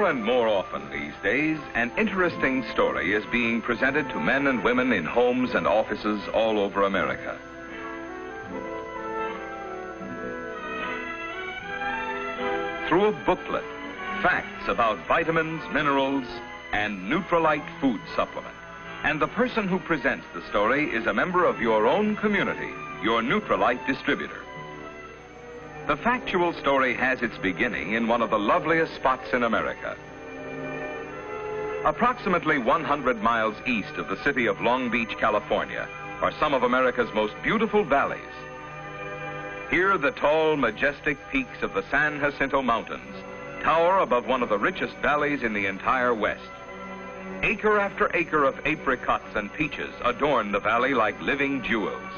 and more often these days, an interesting story is being presented to men and women in homes and offices all over America. Through a booklet, facts about vitamins, minerals, and Nutrilite food supplement. And the person who presents the story is a member of your own community, your Nutrilite distributor. The factual story has its beginning in one of the loveliest spots in America. Approximately 100 miles east of the city of Long Beach, California, are some of America's most beautiful valleys. Here, the tall, majestic peaks of the San Jacinto Mountains tower above one of the richest valleys in the entire West. Acre after acre of apricots and peaches adorn the valley like living jewels.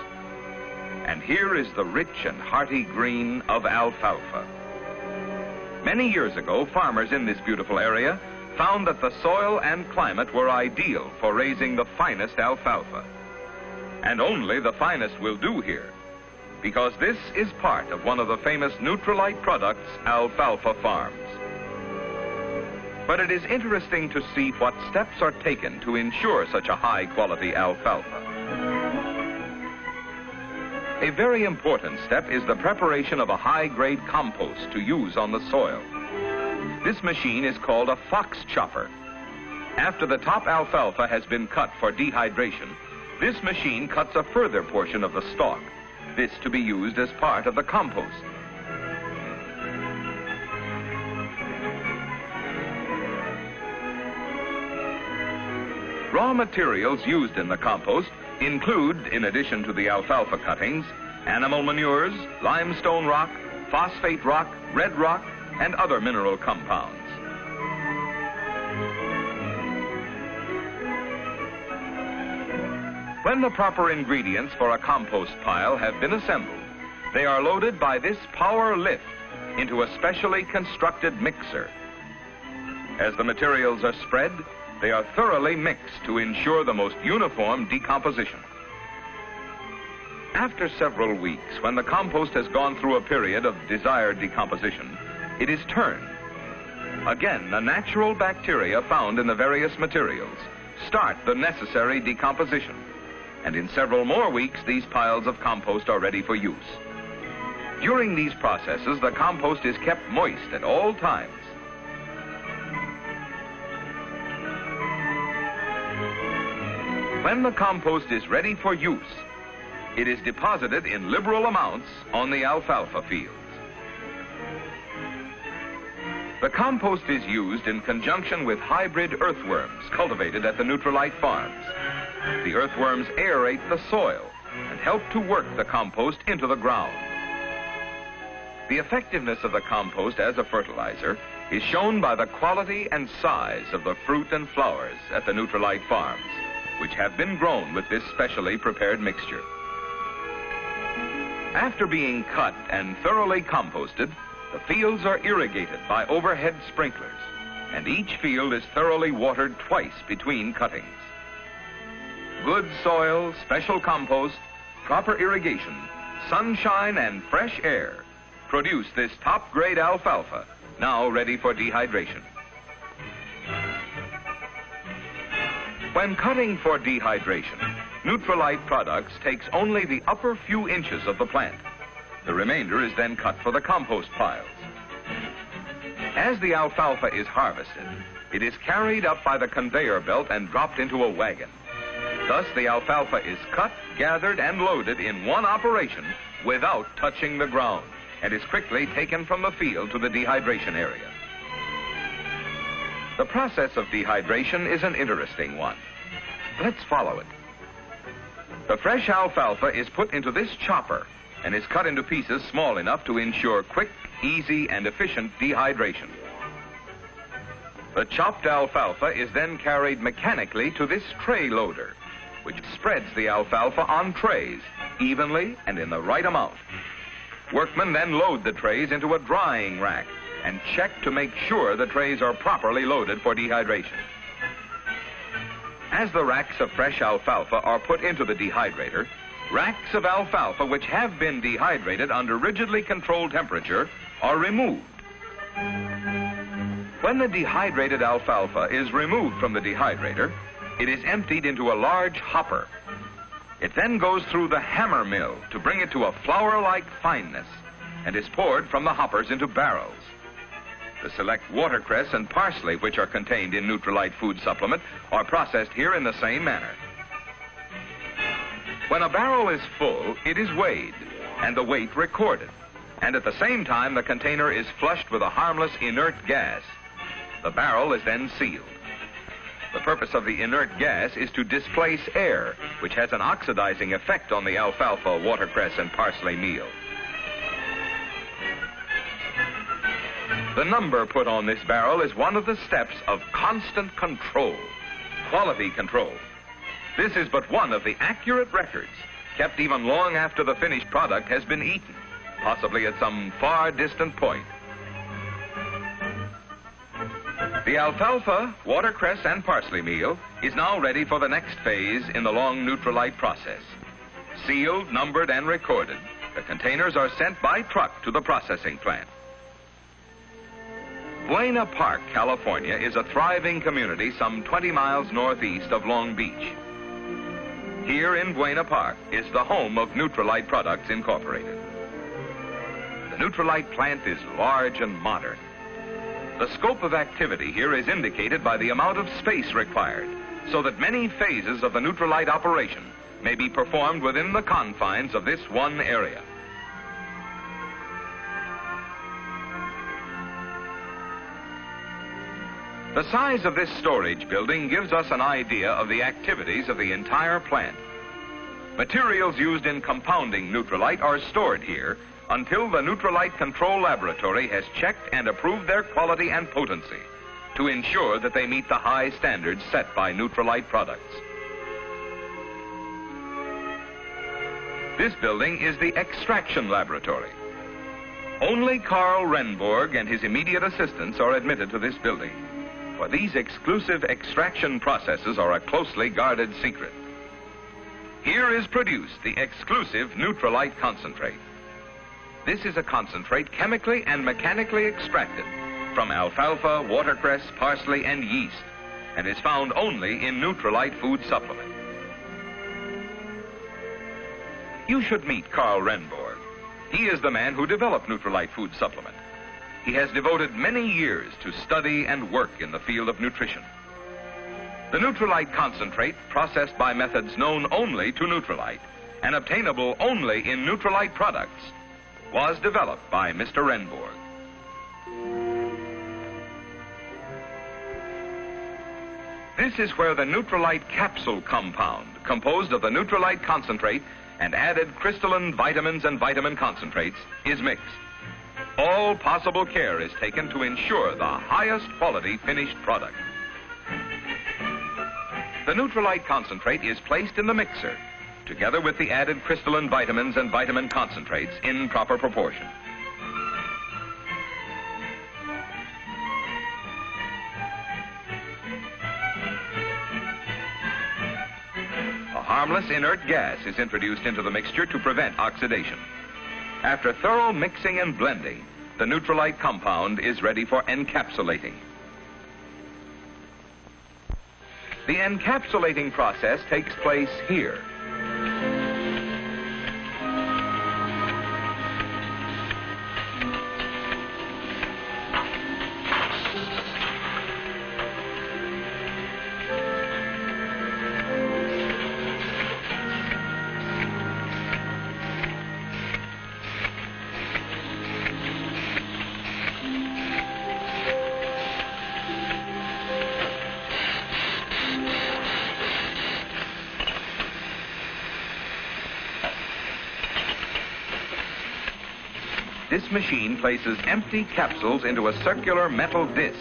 And here is the rich and hearty green of alfalfa. Many years ago, farmers in this beautiful area found that the soil and climate were ideal for raising the finest alfalfa. And only the finest will do here, because this is part of one of the famous Nutrilite products, alfalfa farms. But it is interesting to see what steps are taken to ensure such a high-quality alfalfa. A very important step is the preparation of a high-grade compost to use on the soil. This machine is called a fox chopper. After the top alfalfa has been cut for dehydration, this machine cuts a further portion of the stalk, this to be used as part of the compost. Raw materials used in the compost include, in addition to the alfalfa cuttings, animal manures, limestone rock, phosphate rock, red rock, and other mineral compounds. When the proper ingredients for a compost pile have been assembled, they are loaded by this power lift into a specially constructed mixer. As the materials are spread, they are thoroughly mixed to ensure the most uniform decomposition. After several weeks, when the compost has gone through a period of desired decomposition, it is turned. Again, the natural bacteria found in the various materials start the necessary decomposition. And in several more weeks, these piles of compost are ready for use. During these processes, the compost is kept moist at all times. When the compost is ready for use, it is deposited in liberal amounts on the alfalfa fields. The compost is used in conjunction with hybrid earthworms cultivated at the Nutrilite farms. The earthworms aerate the soil and help to work the compost into the ground. The effectiveness of the compost as a fertilizer is shown by the quality and size of the fruit and flowers at the Nutrilite farms, which have been grown with this specially prepared mixture. After being cut and thoroughly composted, the fields are irrigated by overhead sprinklers, and each field is thoroughly watered twice between cuttings. Good soil, special compost, proper irrigation, sunshine, and fresh air produce this top-grade alfalfa, now ready for dehydration. When cutting for dehydration, Nutrilite products takes only the upper few inches of the plant. The remainder is then cut for the compost piles. As the alfalfa is harvested, it is carried up by the conveyor belt and dropped into a wagon. Thus, the alfalfa is cut, gathered, and loaded in one operation without touching the ground, and is quickly taken from the field to the dehydration area. The process of dehydration is an interesting one. Let's follow it. The fresh alfalfa is put into this chopper and is cut into pieces small enough to ensure quick, easy, and efficient dehydration. The chopped alfalfa is then carried mechanically to this tray loader, which spreads the alfalfa on trays evenly and in the right amount. Workmen then load the trays into a drying rack and check to make sure the trays are properly loaded for dehydration. As the racks of fresh alfalfa are put into the dehydrator, racks of alfalfa which have been dehydrated under rigidly controlled temperature are removed. When the dehydrated alfalfa is removed from the dehydrator, it is emptied into a large hopper. It then goes through the hammer mill to bring it to a flour-like fineness and is poured from the hoppers into barrels. The select watercress and parsley, which are contained in Nutrilite food supplement, are processed here in the same manner. When a barrel is full, it is weighed and the weight recorded. And at the same time, the container is flushed with a harmless inert gas. The barrel is then sealed. The purpose of the inert gas is to displace air, which has an oxidizing effect on the alfalfa, watercress, and parsley meal. The number put on this barrel is one of the steps of constant control, quality control. This is but one of the accurate records kept even long after the finished product has been eaten, possibly at some far distant point. The alfalfa, watercress, and parsley meal is now ready for the next phase in the long Nutrilite process. Sealed, numbered, and recorded, the containers are sent by truck to the processing plant. Buena Park, California is a thriving community some 20 miles northeast of Long Beach. Here in Buena Park is the home of Nutrilite Products Incorporated. The Nutrilite plant is large and modern. The scope of activity here is indicated by the amount of space required, so that many phases of the Nutrilite operation may be performed within the confines of this one area. The size of this storage building gives us an idea of the activities of the entire plant. Materials used in compounding Nutrilite are stored here until the Nutrilite Control Laboratory has checked and approved their quality and potency to ensure that they meet the high standards set by Nutrilite products. This building is the extraction laboratory. Only Carl Renborg and his immediate assistants are admitted to this building, for these exclusive extraction processes are a closely guarded secret. Here is produced the exclusive Nutrilite concentrate. This is a concentrate chemically and mechanically extracted from alfalfa, watercress, parsley, and yeast, and is found only in Nutrilite food supplement. You should meet Carl Renborg. He is the man who developed Nutrilite food supplement. He has devoted many years to study and work in the field of nutrition. The Nutrilite concentrate, processed by methods known only to Nutrilite and obtainable only in Nutrilite products, was developed by Mr. Renborg. This is where the Nutrilite capsule compound, composed of the Nutrilite concentrate and added crystalline vitamins and vitamin concentrates, is mixed. All possible care is taken to ensure the highest quality finished product. The Nutrilite concentrate is placed in the mixer, together with the added crystalline vitamins and vitamin concentrates in proper proportion. A harmless inert gas is introduced into the mixture to prevent oxidation. After thorough mixing and blending, the Nutrilite compound is ready for encapsulating. The encapsulating process takes place here. This machine places empty capsules into a circular metal disc.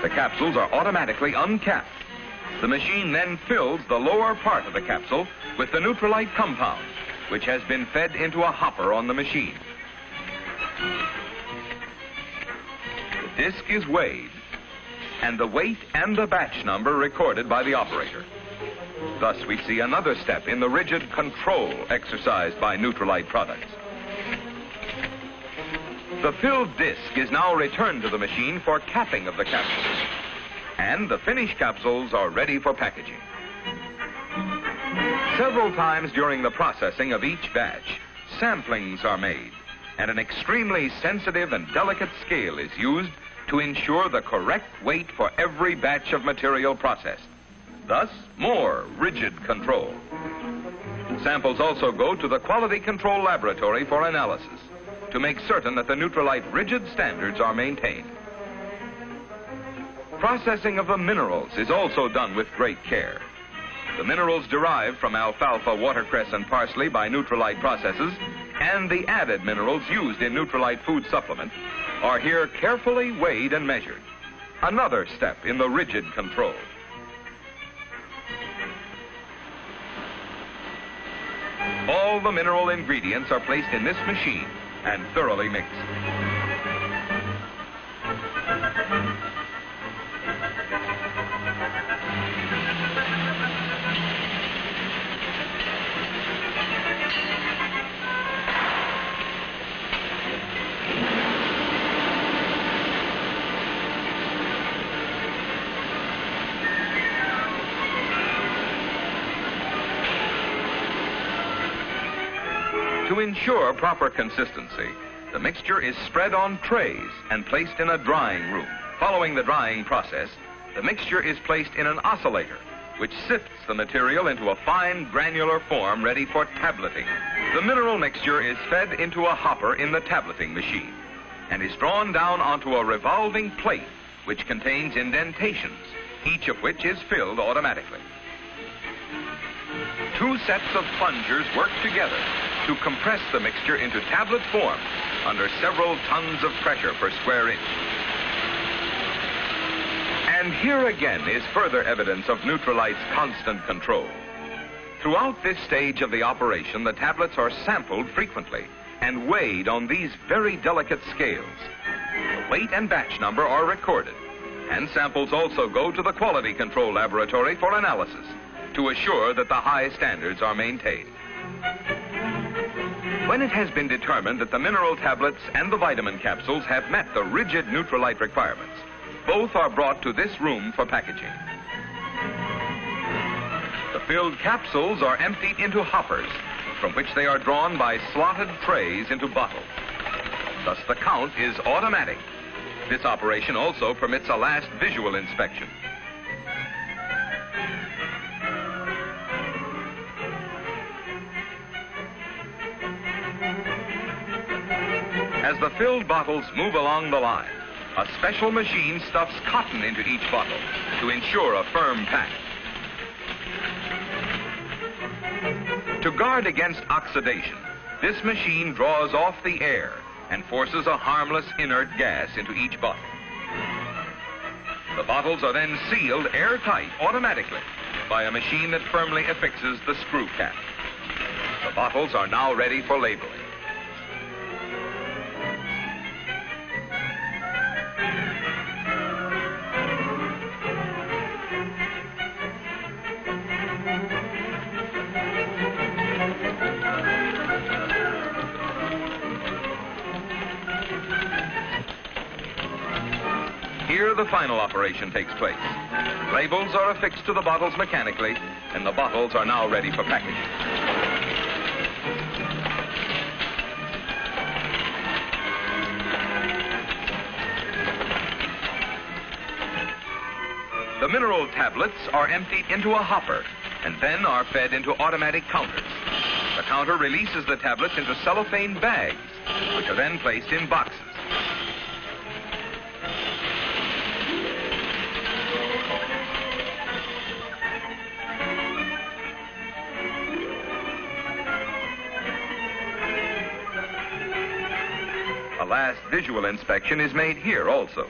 The capsules are automatically uncapped. The machine then fills the lower part of the capsule with the Nutrilite compound, which has been fed into a hopper on the machine. The disc is weighed. and the weight and the batch number recorded by the operator. Thus, we see another step in the rigid control exercised by Neutralite products. The filled disc is now returned to the machine for capping of the capsules, and the finished capsules are ready for packaging. Several times during the processing of each batch, samplings are made, and an extremely sensitive and delicate scale is used to ensure the correct weight for every batch of material processed. Thus, more rigid control. Samples also go to the Quality Control Laboratory for analysis to make certain that the Neutralite rigid standards are maintained. Processing of the minerals is also done with great care. The minerals derived from alfalfa, watercress, and parsley by Neutralite processes and the added minerals used in Neutralite food supplement are here carefully weighed and measured. Another step in the rigid control. All the mineral ingredients are placed in this machine and thoroughly mixed. To ensure proper consistency, the mixture is spread on trays and placed in a drying room. Following the drying process, the mixture is placed in an oscillator, which sifts the material into a fine granular form ready for tableting. The mineral mixture is fed into a hopper in the tableting machine and is drawn down onto a revolving plate which contains indentations, each of which is filled automatically. Two sets of plungers work together to compress the mixture into tablet form under several tons of pressure per square inch. And here again is further evidence of Neutralite's constant control. Throughout this stage of the operation, the tablets are sampled frequently and weighed on these very delicate scales. The weight and batch number are recorded, and samples also go to the Quality Control Laboratory for analysis to assure that the high standards are maintained. When it has been determined that the mineral tablets and the vitamin capsules have met the rigid Neutralite requirements, both are brought to this room for packaging. The filled capsules are emptied into hoppers, from which they are drawn by slotted trays into bottles. Thus the count is automatic. This operation also permits a last visual inspection. As the filled bottles move along the line, a special machine stuffs cotton into each bottle to ensure a firm pack. To guard against oxidation, this machine draws off the air and forces a harmless inert gas into each bottle. The bottles are then sealed airtight automatically by a machine that firmly affixes the screw cap. The bottles are now ready for labeling. Here the final operation takes place. Labels are affixed to the bottles mechanically, and the bottles are now ready for packaging. The mineral tablets are emptied into a hopper and then are fed into automatic counters. The counter releases the tablets into cellophane bags, which are then placed in boxes. A last visual inspection is made here also.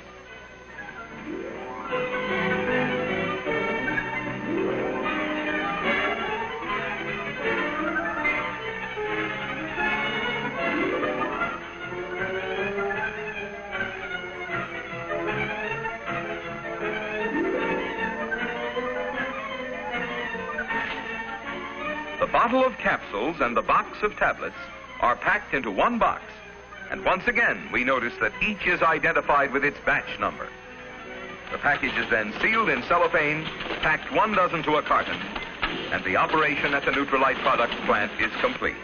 bottle of capsules and the box of tablets are packed into one box. And once again, we notice that each is identified with its batch number. The package is then sealed in cellophane, packed 1 dozen to a carton, and the operation at the Nutrilite Products plant is complete.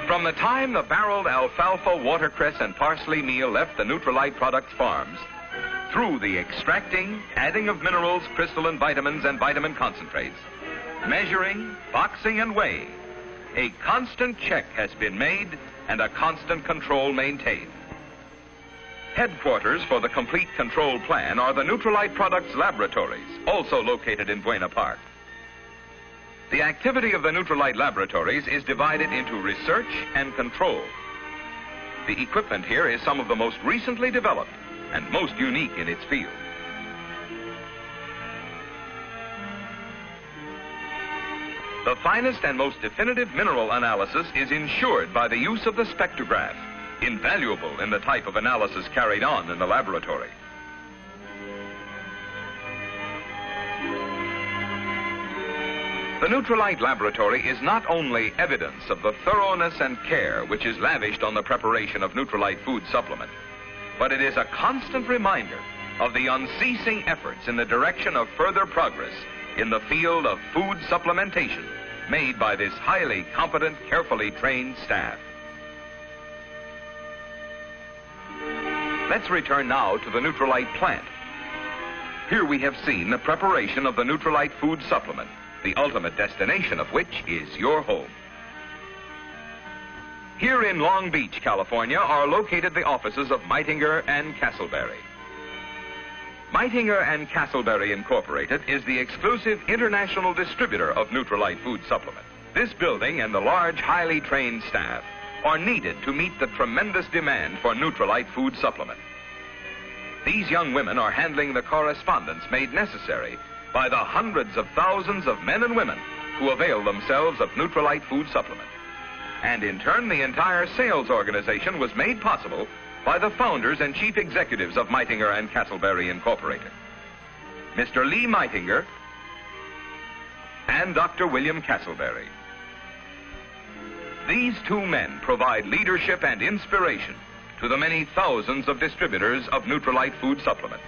From the time the barreled alfalfa, watercress, and parsley meal left the Nutrilite Products farms, through the extracting, adding of minerals, crystalline vitamins, and vitamin concentrates, measuring, boxing, and weighing, a constant check has been made and a constant control maintained. Headquarters for the complete control plan are the Nutrilite Products laboratories, also located in Buena Park. The activity of the Nutrilite laboratories is divided into research and control. The equipment here is some of the most recently developed and most unique in its field. The finest and most definitive mineral analysis is ensured by the use of the spectrograph, invaluable in the type of analysis carried on in the laboratory. The Nutrilite laboratory is not only evidence of the thoroughness and care which is lavished on the preparation of Nutrilite food supplement, but it is a constant reminder of the unceasing efforts in the direction of further progress in the field of food supplementation made by this highly competent, carefully trained staff. Let's return now to the Nutrilite plant. Here we have seen the preparation of the Nutrilite food supplement, the ultimate destination of which is your home. Here in Long Beach, California, are located the offices of Meitinger and Castleberry. Meitinger and Castleberry Incorporated is the exclusive international distributor of Nutrilite food supplement. This building and the large, highly trained staff are needed to meet the tremendous demand for Nutrilite food supplement. These young women are handling the correspondence made necessary by the hundreds of thousands of men and women who avail themselves of Nutrilite food supplement. And in turn, the entire sales organization was made possible by the founders and chief executives of Meitinger and Castleberry Incorporated, Mr. Lee Meitinger and Dr. William Castleberry. These two men provide leadership and inspiration to the many thousands of distributors of Nutrilite food supplement.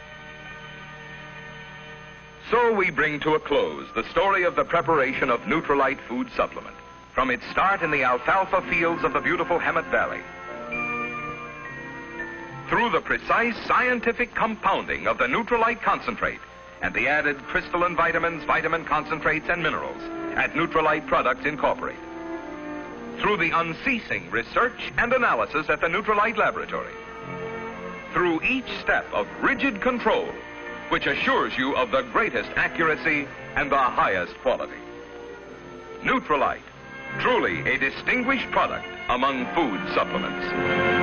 So we bring to a close the story of the preparation of Nutrilite food supplement, from its start in the alfalfa fields of the beautiful Hemet Valley, through the precise scientific compounding of the Nutrilite concentrate and the added crystalline vitamins, vitamin concentrates, and minerals at Nutrilite Products Incorporated, through the unceasing research and analysis at the Nutrilite laboratory, through each step of rigid control which assures you of the greatest accuracy and the highest quality. Nutrilite, truly a distinguished product among food supplements.